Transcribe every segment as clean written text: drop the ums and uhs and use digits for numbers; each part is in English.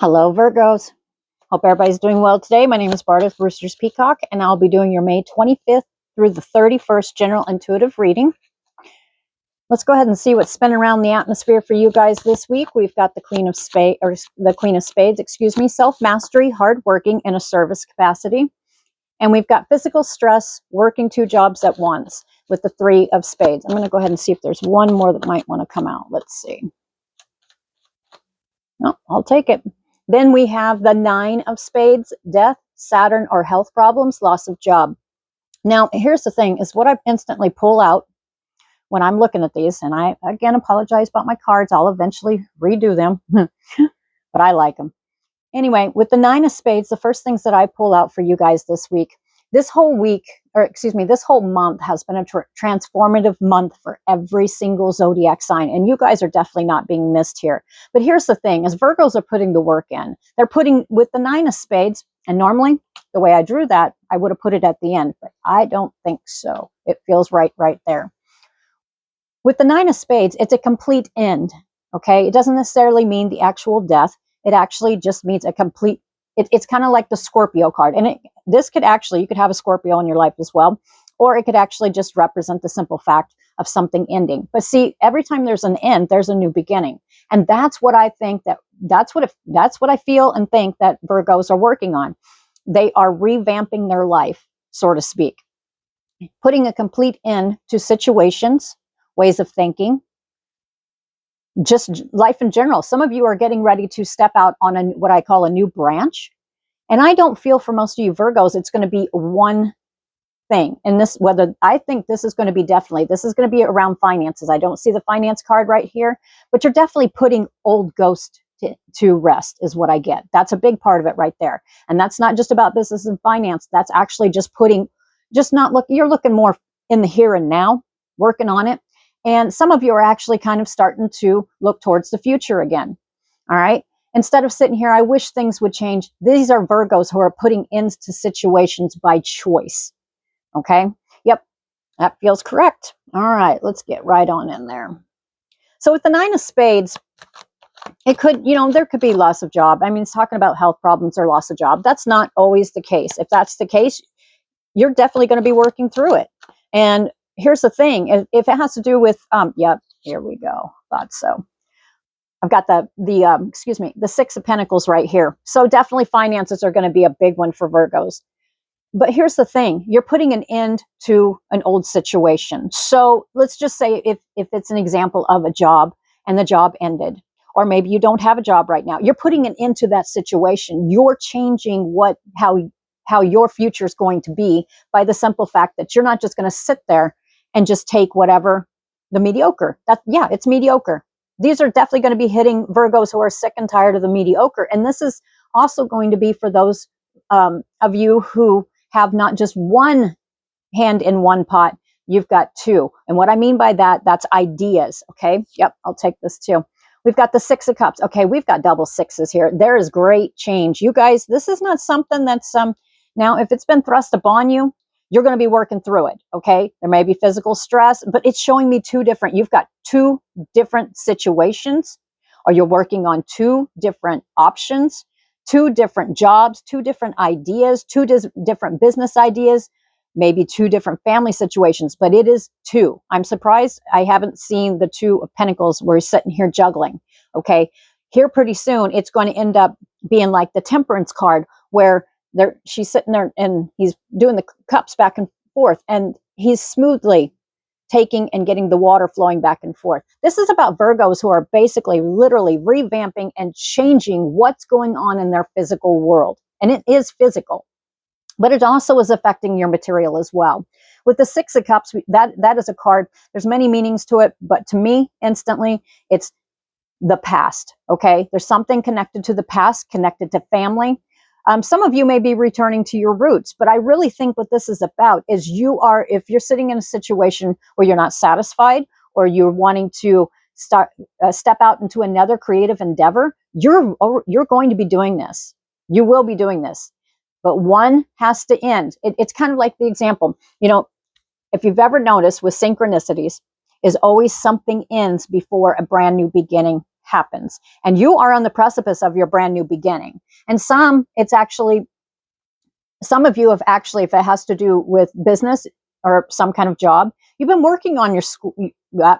Hello, Virgos. Hope everybody's doing well today. My name is Barda, Roosters, Peacock, and I'll be doing your May 25th through the 31st general intuitive reading. Let's go ahead and see what's spinning around the atmosphere for you guys this week. We've got the Queen of Spades, self-mastery, hardworking, in a service capacity. And we've got physical stress, working two jobs at once with the Three of Spades. I'm going to go ahead and see if there's one more that might want to come out. Let's see. No, I'll take it. Then we have the Nine of Spades, death, Saturn, or health problems, loss of job. Now, here's the thing, is what I instantly pull out when I'm looking at these, and I, again, apologize about my cards. I'll eventually redo them, but I like them. Anyway, with the Nine of Spades, the first things that I pull out for you guys this week, this whole month has been a transformative month for every single zodiac sign. And you guys are definitely not being missed here. But here's the thing, as Virgos are putting the work in, they're putting with the Nine of Spades. And normally the way I drew that, I would have put it at the end, but I don't think so. It feels right there. With the Nine of Spades, it's a complete end. Okay. It doesn't necessarily mean the actual death. It actually just means a complete, it's kind of like the Scorpio card. And this could actually, you could have a Scorpio in your life as well, or it could actually just represent the simple fact of something ending. But see, every time there's an end, there's a new beginning. And that's what I think that's what I feel and think that Virgos are working on. They are revamping their life, so to speak, putting a complete end to situations, ways of thinking, just life in general. Some of you are getting ready to step out on what I call a new branch. And I don't feel for most of you Virgos, it's going to be one thing. And I think this is going to be this is going to be around finances. I don't see the finance card right here, but you're definitely putting old ghost to rest is what I get. That's a big part of it right there. And that's not just about business and finance. That's actually just you're looking more in the here and now, working on it. And some of you are actually kind of starting to look towards the future again. All right. Instead of sitting here, I wish things would change. These are Virgos who are putting ends to situations by choice. Okay. Yep. That feels correct. All right. Let's get right on in there. So with the Nine of Spades, it could, there could be loss of job. I mean, it's talking about health problems or loss of job. That's not always the case. If that's the case, you're definitely going to be working through it. And here's the thing, if it has to do with, here we go. Thought so. I've got the Six of Pentacles right here. So definitely finances are going to be a big one for Virgos. But here's the thing, you're putting an end to an old situation. So let's just say if it's an example of a job and the job ended, or maybe you don't have a job right now, you're putting an end to that situation. You're changing how your future is going to be by the simple fact that you're not just going to sit there and just take whatever the mediocre. It's mediocre. These are definitely going to be hitting Virgos who are sick and tired of the mediocre. And this is also going to be for those of you who have not just one hand in one pot, you've got two. And what I mean by that, that's ideas. Okay. Yep. I'll take this too. We've got the Six of Cups. Okay. We've got double sixes here. There is great change. You guys, this is not something that's, now, if it's been thrust upon you, you're going to be working through it. Okay. There may be physical stress, but it's showing me you've got two different situations, or you're working on two different options, two different jobs, two different ideas, two different business ideas, maybe two different family situations, but it is two. I'm surprised I haven't seen the Two of Pentacles where he's sitting here juggling. Okay. Here pretty soon, it's going to end up being like the Temperance card where she's sitting there and he's doing the cups back and forth, and he's smoothly taking and getting the water flowing back and forth. This is about Virgos who are basically literally revamping and changing what's going on in their physical world. And it is physical, but it also is affecting your material as well. With the Six of Cups, that is a card. There's many meanings to it, but to me, instantly, it's the past. Okay. There's something connected to the past, connected to family. Some of you may be returning to your roots, but I really think what this is about is if you're sitting in a situation where you're not satisfied, or you're wanting to step out into another creative endeavor, you're going to be doing this. You will be doing this, but one has to end. It's kind of like the example, if you've ever noticed with synchronicities, is always something ends before a brand new beginning happens. And you are on the precipice of your brand new beginning. And some of you have actually, if it has to do with business or some kind of job, you've been working on your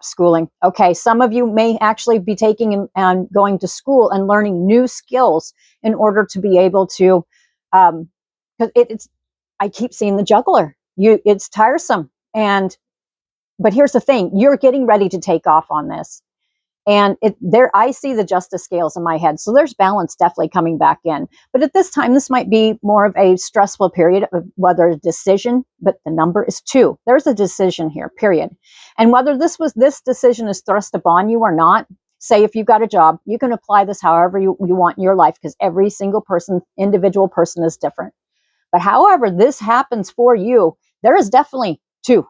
schooling. Okay, some of you may actually be taking and going to school and learning new skills in order to be able to, because I keep seeing the juggler. It's tiresome. But here's the thing, you're getting ready to take off on this. And I see the justice scales in my head. So there's balance definitely coming back in. But at this time, this might be more of a stressful period of whether a decision, but the number is 2. There's a decision here, period. And whether this decision is thrust upon you or not, say if you've got a job, you can apply this however you want in your life, because every single individual person is different. But however this happens for you, there is definitely two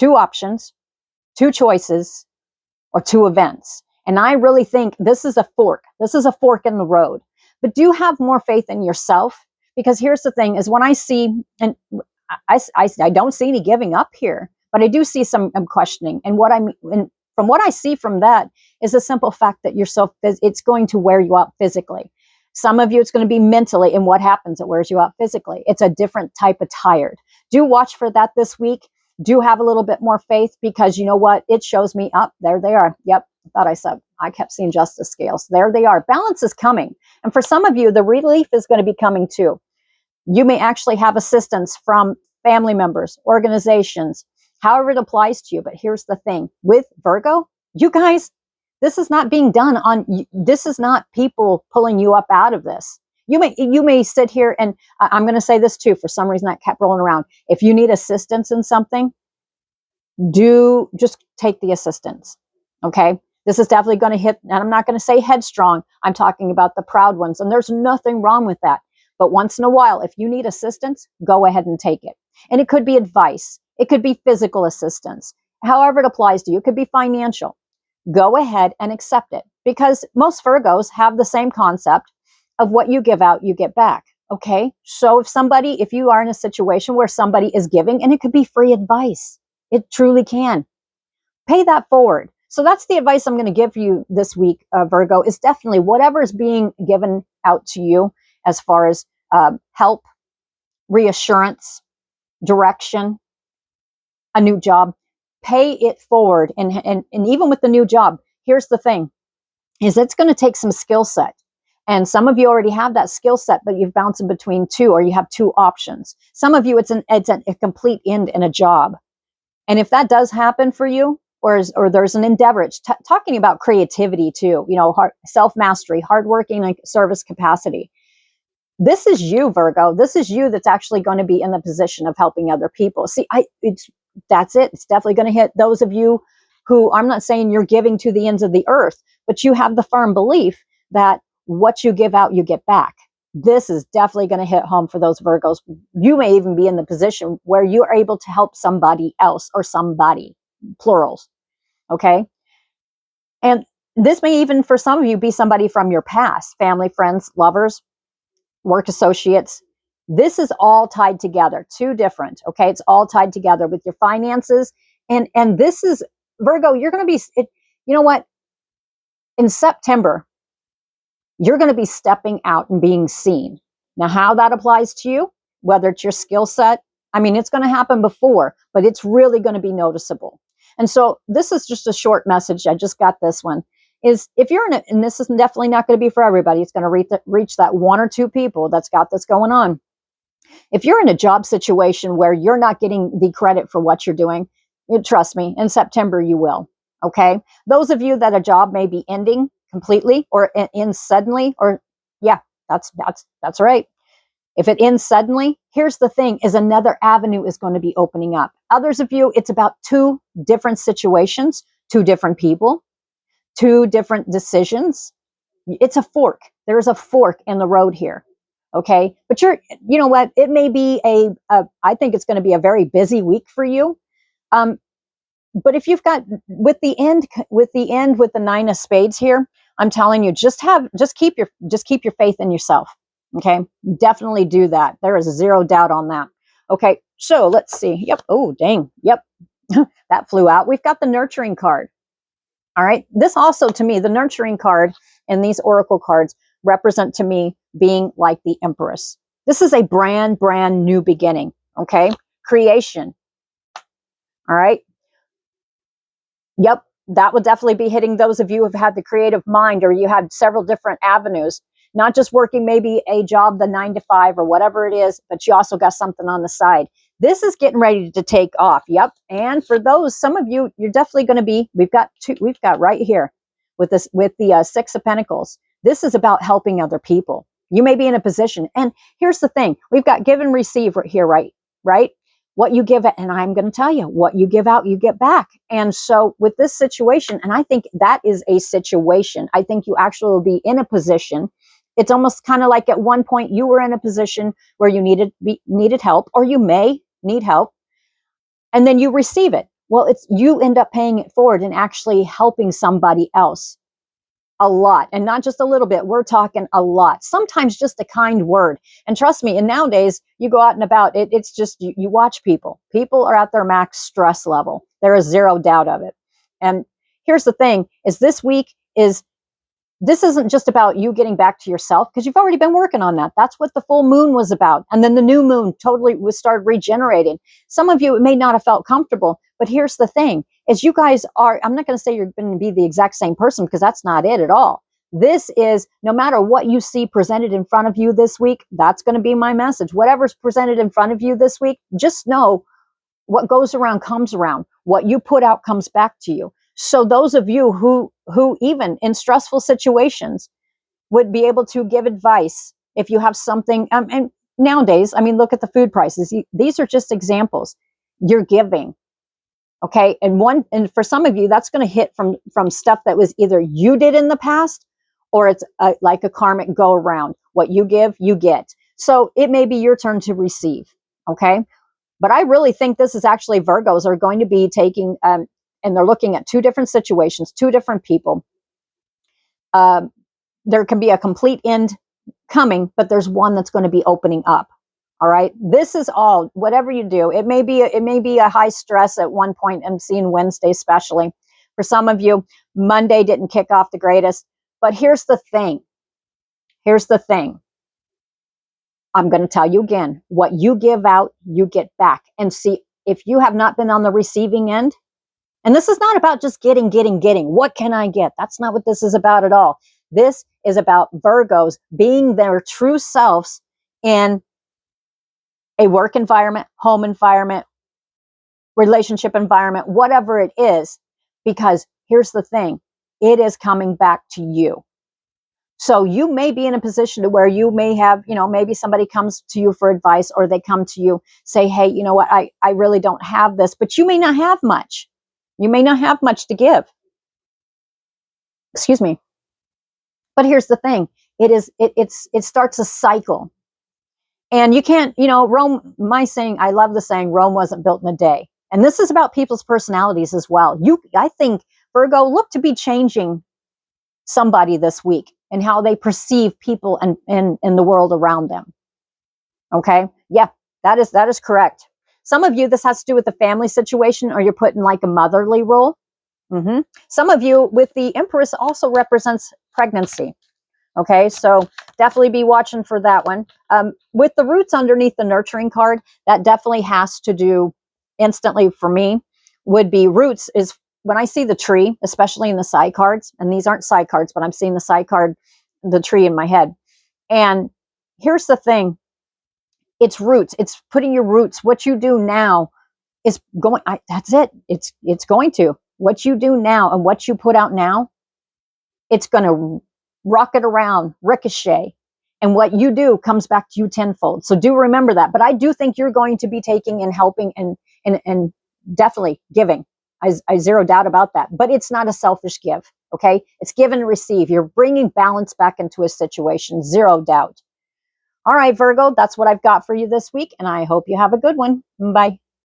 options, 2 choices, or 2 events. And I really think this is a fork. This is a fork in the road. But do have more faith in yourself, because here's the thing is when I see, and I don't see any giving up here, but I do see some questioning. And from what I see from that is the simple fact that it's going to wear you out physically. Some of you, it's going to be mentally, and what happens, it wears you out physically. It's a different type of tired. Do watch for that this week. Do have a little bit more faith, because you know what? It shows me up. There they are. Yep. I kept seeing justice scales. There they are. Balance is coming. And for some of you, the relief is going to be coming too. You may actually have assistance from family members, organizations, however it applies to you. But here's the thing with Virgo, you guys, this is not being done this is not people pulling you up out of this. You may sit here, and I'm going to say this too, for some reason that kept rolling around. If you need assistance in something, just take the assistance. Okay. This is definitely going to hit, and I'm not going to say headstrong. I'm talking about the proud ones, and there's nothing wrong with that. But once in a while, if you need assistance, go ahead and take it. And it could be advice. It could be physical assistance. However it applies to you, it could be financial. Go ahead and accept it, because most Virgos have the same concept of what you give out, you get back. Okay. So if you are in a situation where somebody is giving, and it could be free advice, it truly can, pay that forward. So that's the advice I'm going to give you this week, Virgo, is definitely whatever is being given out to you as far as help, reassurance, direction, a new job, pay it forward. And even with the new job, here's the thing, is it's going to take some skill set. And some of you already have that skill set, but you've bounced in between 2, or you have 2 options. Some of you, it's a complete end in a job. And if that does happen for you, or there's an endeavor, it's talking about creativity too, self-mastery, hardworking, like service capacity. This is you, Virgo. This is you that's actually going to be in the position of helping other people. See, that's it. It's definitely going to hit those of you who, I'm not saying you're giving to the ends of the earth, but you have the firm belief that what you give out, you get back. This is definitely going to hit home for those Virgos. You may even be in the position where you are able to help somebody else, or somebody, plurals. Okay. And this may even, for some of you, be somebody from your past, family, friends, lovers, work associates. This is all tied together, 2 different. Okay. It's all tied together with your finances. And this is Virgo, you're going to be, you know what? In September, you're going to be stepping out and being seen. Now, how that applies to you, whether it's your skill set, it's going to happen before, but it's really going to be noticeable. And so this is just a short message. I just got this one, is if you're in it, and this is definitely not going to be for everybody, it's going to reach that 1 or 2 people that's got this going on. If you're in a job situation where you're not getting the credit for what you're doing, trust me, in September you will. Okay. Those of you that a job may be ending completely, or ends suddenly, or that's right. If it ends suddenly, here's the thing, is another avenue is going to be opening up. Others of you, it's about 2 different situations, 2 different people, 2 different decisions. It's a fork. There's a fork in the road here. Okay. But you know what? It may be I think it's going to be a very busy week for you. But if you've got, with the 9 of Spades here, I'm telling you, just keep your faith in yourself. Okay. Definitely do that. There is 0 doubt on that. Okay. So let's see. Yep. Oh, dang. Yep. That flew out. We've got the nurturing card. All right. This also, to me, the nurturing card and these oracle cards represent to me being like the Empress. This is a brand new beginning. Okay. Creation. All right. Yep. That would definitely be hitting those of you who have had the creative mind, or you had several different avenues, not just working maybe a job, the 9 to 5 or whatever it is, but you also got something on the side. This is getting ready to take off. Yep. And for those, some of you, you're definitely going to be, we've got right here with this, with the 6 of Pentacles. This is about helping other people. You may be in a position. And here's the thing. We've got give and receive right here, right? What you give, and I'm going to tell you, what you give out, you get back. And so with this situation, and I think that is a situation, I think you actually will be in a position. It's almost kind of like at one point you were in a position where you needed help, or you may need help, and then you receive it. Well, it's, you end up paying it forward and actually helping somebody else a lot, and not just a little bit. We're talking a lot. Sometimes just a kind word. And trust me, and nowadays you go out and about, it's just, you watch people. People are at their max stress level. There is zero doubt of it. And here's the thing, is this week is, this isn't just about you getting back to yourself, because you've already been working on that. That's what the full moon was about. And then the new moon totally started regenerating. Some of you, it may not have felt comfortable, but here's the thing, is you guys are, I'm not going to say you're going to be the exact same person, because that's not it at all. This is, no matter what you see presented in front of you this week, that's going to be my message. Whatever's presented in front of you this week, just know what goes around comes around. What you put out comes back to you. So those of you who even in stressful situations would be able to give advice if you have something, and nowadays, I mean, look at the food prices. These are just examples. You're giving. Okay. And for some of you, that's going to hit from stuff that was either you did in the past, or it's like a karmic go around. What you give, you get. So it may be your turn to receive. Okay. But I really think this is actually Virgos are going to be taking, and they're looking at 2 different situations, 2 different people. There can be a complete end coming, but there's one that's going to be opening up. All right. This is all, whatever you do. It may be a high stress at one point. I'm seeing Wednesday, especially for some of you. Monday didn't kick off the greatest, but here's the thing. I'm going to tell you again, what you give out, you get back. And see, if you have not been on the receiving end, and this is not about just getting. What can I get? That's not what this is about at all. This is about Virgos being their true selves in a work environment, home environment, relationship environment, whatever it is. Because here's the thing, it is coming back to you. So you may be in a position to where you may have, maybe somebody comes to you for advice, or they come to you, say, hey, you know what, I really don't have this, but you may not have much. You may not have much to give. Excuse me. But here's the thing. It starts a cycle. And you can't, Rome, I love the saying, Rome wasn't built in a day. And this is about people's personalities as well. I think, Virgo, look to be changing somebody this week and how they perceive people and in the world around them. Okay. Yeah, that is correct. Some of you, this has to do with the family situation, or you're put in like a motherly role. Some of you with the Empress also represents pregnancy. Okay, so definitely be watching for that one. With the roots underneath the nurturing card, that definitely has to do instantly for me, would be roots is when I see the tree, especially in the side cards, and these aren't side cards, but I'm seeing the side card, the tree in my head. And here's the thing. It's roots. It's putting your roots. What you do now is going, that's it. It's going to. What you do now and what you put out now, it's going to rocket around, ricochet. And what you do comes back to you tenfold. So do remember that. But I do think you're going to be taking and helping and definitely giving. I zero doubt about that. But it's not a selfish give. Okay. It's give and receive. You're bringing balance back into a situation. Zero doubt. All right, Virgo, that's what I've got for you this week, and I hope you have a good one. Bye.